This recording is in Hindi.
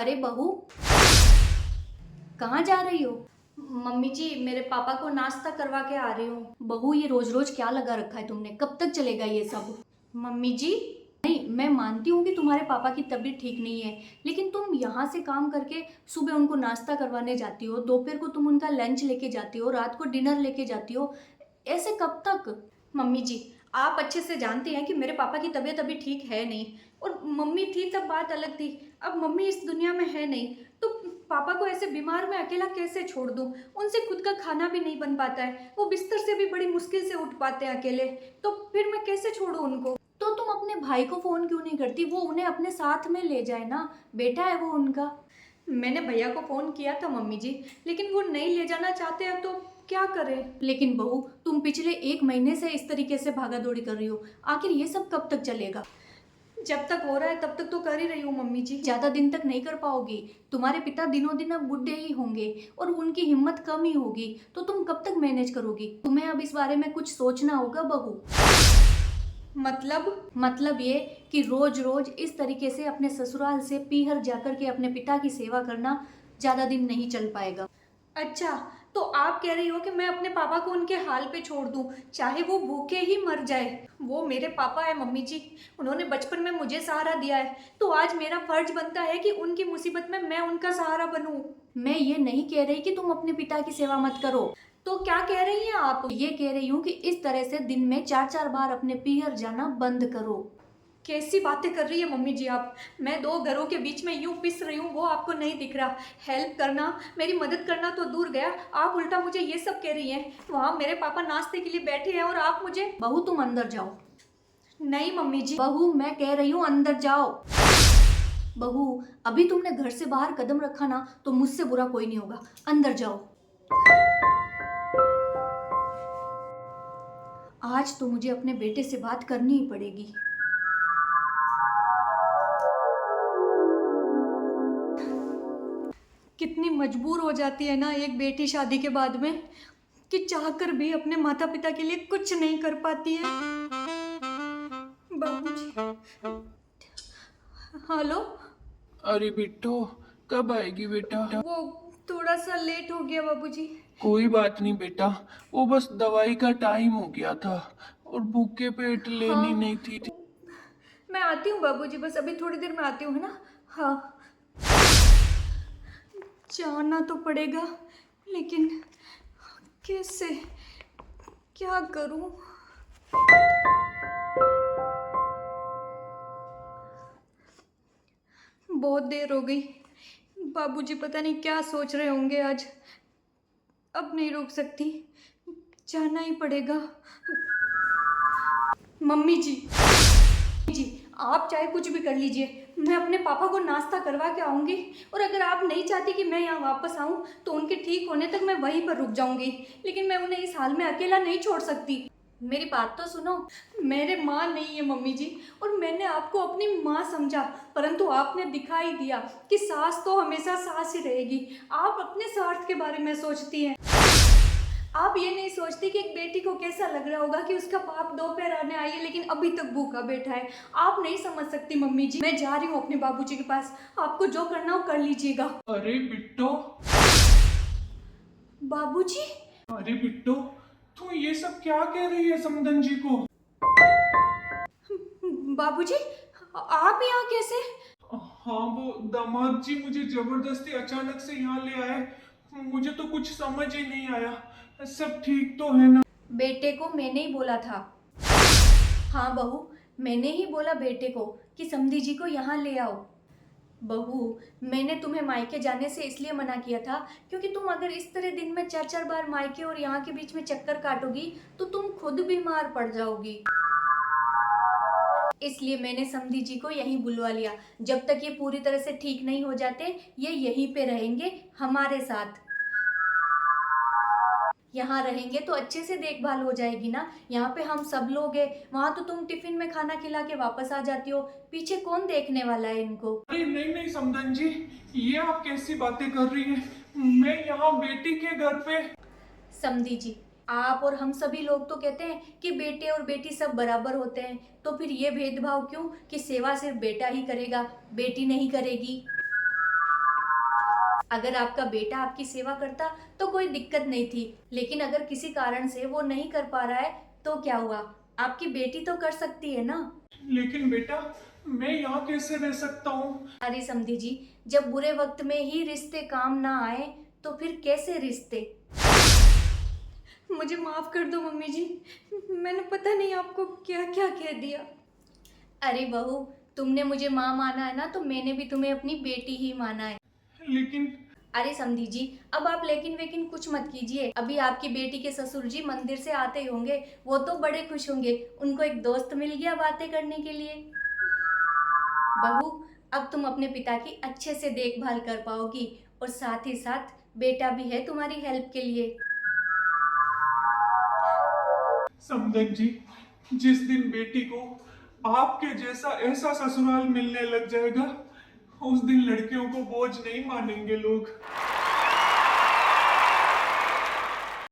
अरे बहू, कहाँ जा रही हो? मम्मी जी, मेरे पापा को नाश्ता करवा के आ रही हूँ। बहू, ये रोज रोज क्या लगा रखा है तुमने? कब तक चलेगा ये सब? मम्मी जी। नहीं, मैं मानती हूँ कि तुम्हारे पापा की तबीयत ठीक नहीं है, लेकिन तुम यहाँ से काम करके सुबह उनको नाश्ता करवाने जाती हो, दोपहर को तुम उनका लंच लेके जाती हो, रात को डिनर लेके जाती हो। ऐसे कब तक? मम्मी जी, आप अच्छे से जानती हैं कि मेरे पापा की तबीयत अभी ठीक है नहीं। और मम्मी थी तब बात अलग थी, अब मम्मी इस दुनिया में है नहीं, तो पापा को ऐसे बीमार में अकेला कैसे छोड़ दूँ? उनसे खुद का खाना भी नहीं बन पाता है, वो बिस्तर से भी बड़ी मुश्किल से उठ पाते हैं अकेले, तो फिर मैं कैसे छोड़ूँ उनको? तो तुम अपने भाई को फोन क्यों नहीं करती? वो उन्हें अपने साथ में ले जाए ना, बेटा है वो उनका। मैंने भैया को फ़ोन किया था मम्मी जी, लेकिन वो नहीं ले जाना चाहते हैं, तो क्या करें? लेकिन बहू, तुम पिछले 1 महीने से इस तरीके से भागा दौड़ी कर रही हो, आखिर ये सब कब तक चलेगा? जब तक हो रहा है तब तक तो कर ही रही हूँ मम्मी जी। ज्यादा दिन तक नहीं कर पाओगी। तुम्हारे पिता दिनों दिन अब बुढ़े ही होंगे और उनकी हिम्मत कम ही होगी, तो तुम कब तक मैनेज करोगी? तुम्हें अब इस बारे में कुछ सोचना होगा बहू। मतलब ये कि रोज रोज इस तरीके से अपने ससुराल से पीहर जाकर के अपने पिता की सेवा करना ज्यादा दिन नहीं चल पाएगा। अच्छा, तो आप कह रही हो कि मैं अपने पापा को उनके हाल पे छोड़ दूं, चाहे वो भूखे ही मर जाए? वो मेरे पापा है मम्मी जी, उन्होंने बचपन में मुझे सहारा दिया है, तो आज मेरा फर्ज बनता है कि उनकी मुसीबत में मैं उनका सहारा बनूं। मैं ये नहीं कह रही कि तुम अपने पिता की सेवा मत करो। तो क्या कह रही हैं आप? ये कह रही हूँ कि इस तरह से दिन में 4-4 बार अपने पीहर जाना बंद करो। कैसी बातें कर रही है मम्मी जी आप? मैं दो घरों के बीच में यूं पिस रही हूँ, वो आपको नहीं दिख रहा? हेल्प करना, मेरी मदद करना तो दूर गया, आप उल्टा मुझे ये सब कह रही हैं। वहाँ मेरे पापा नाश्ते के लिए बैठे हैं और आप मुझे... बहू, तुम अंदर जाओ। नहीं मम्मी जी। बहू, मैं कह रही हूँ अंदर जाओ। बहू, अभी तुमने घर से बाहर कदम रखा ना, तो मुझसे बुरा कोई नहीं होगा। अंदर जाओ। आज तो मुझे अपने बेटे से बात करनी ही पड़ेगी। कितनी मजबूर हो जाती है ना एक बेटी शादी के बाद में, कि चाहकर भी अपने माता पिता के लिए कुछ नहीं कर पाती है। बाबूजी। हेलो। अरे बिट्टो, कब आएगी बेटा? वो थोड़ा सा लेट हो गया बाबूजी। कोई बात नहीं बेटा, वो बस दवाई का टाइम हो गया था और भूखे पेट लेनी हाँ, नहीं थी। मैं आती हूँ बाबूजी, बस अभी थोड़ी देर में आती हूँ, है ना? हाँ, जाना तो पड़ेगा, लेकिन कैसे, क्या करूँ? बहुत देर हो गई, बाबूजी पता नहीं क्या सोच रहे होंगे आज। अब नहीं रुक सकती, जाना ही पड़ेगा। मम्मी जी, आप चाहे कुछ भी कर लीजिए, मैं अपने पापा को नाश्ता करवा के आऊँगी, और अगर आप नहीं चाहती कि मैं यहाँ वापस आऊँ तो उनके ठीक होने तक मैं वहीं पर रुक जाऊँगी, लेकिन मैं उन्हें इस हाल में अकेला नहीं छोड़ सकती। मेरी बात तो सुनो। मेरे माँ नहीं है मम्मी जी, और मैंने आपको अपनी माँ समझा, परंतु आपने दिखाई दिया कि सास तो हमेशा सास ही रहेगी। आप अपने स्वार्थ के बारे में सोचती हैं, आप ये नहीं सोचती कि एक बेटी को कैसा लग रहा होगा कि उसका बाप दोपहर आने आई है लेकिन अभी तक भूखा बैठा है। आप नहीं समझ सकती मम्मी जी। मैं जा रही हूँ अपने बाबूजी के पास, आपको जो करना हो कर लीजिएगा। अरे बिट्टो, बाबूजी। अरे बिट्टो, तू ये सब क्या कह रही है समदन जी को? बाबूजी, आप यहाँ कैसे? हाँ, वो दामाद जी मुझे जबरदस्ती अचानक से यहाँ ले आए, मुझे तो कुछ समझ ही नहीं आया। सब ठीक तो है ना? बेटे को मैंने ही बोला था। हाँ बहू, मैंने ही बोला बेटे को कि समधी जी को यहाँ ले आओ। बहू, मैंने तुम्हें मायके जाने से इसलिए मना किया था क्योंकि तुम अगर इस तरह दिन में 4-4 बार मायके और यहाँ के बीच में चक्कर काटोगी तो तुम खुद बीमार पड़ जाओगी। इसलिए मैंने समधी जी को यहीं बुलवा लिया। जब तक ये पूरी तरह से ठीक नहीं हो जाते, ये यहीं पे रहेंगे हमारे साथ। यहाँ रहेंगे तो अच्छे से देखभाल हो जाएगी ना। यहाँ पे हम सब लोग हैं, वहाँ तो तुम टिफिन में खाना खिला के वापस आ जाती हो, पीछे कौन देखने वाला है इनको? अरे नहीं नहीं समदन जी, ये आप कैसी बातें कर रही हैं? मैं यहाँ बेटी के घर पे। समधी जी, आप और हम सभी लोग तो कहते हैं कि बेटे और बेटी सब बराबर होते हैं, तो फिर ये भेदभाव क्यों कि सेवा सिर्फ बेटा ही करेगा, बेटी नहीं करेगी? अगर आपका बेटा आपकी सेवा करता तो कोई दिक्कत नहीं थी, लेकिन अगर किसी कारण से वो नहीं कर पा रहा है तो क्या हुआ, आपकी बेटी तो कर सकती है ना। लेकिन बेटा, मैं यहाँ कैसे रह सकता हूँ? अरे समधी जी, जब बुरे वक्त में ही रिश्ते काम ना आए तो फिर कैसे रिश्ते। मुझे माफ़ कर दो मम्मी जी, मैंने पता नहीं आपको क्या क्या कह दिया। अरे बहू, तुमने मुझे माँ माना है ना, तो मैंने भी तुम्हें अपनी बेटी ही माना है। लेकिन अरे समधी जी, अब आप लेकिन वेकिन कुछ मत कीजिए। अभी आपकी बेटी के ससुर जी मंदिर से आते ही होंगे, वो तो बड़े खुश होंगे, उनको एक दोस्त मिल गया बातें करने के लिए। बहू, अब तुम अपने पिता की अच्छे से देखभाल कर पाओगी, और साथ ही साथ बेटा भी है तुम्हारी हेल्प के लिए। समधन जी, जिस दिन बेटी को आपके जैसा ऐसा ससुराल मिलने लग जाएगा, उस दिन लड़कियों को बोझ नहीं मानेंगे लोग।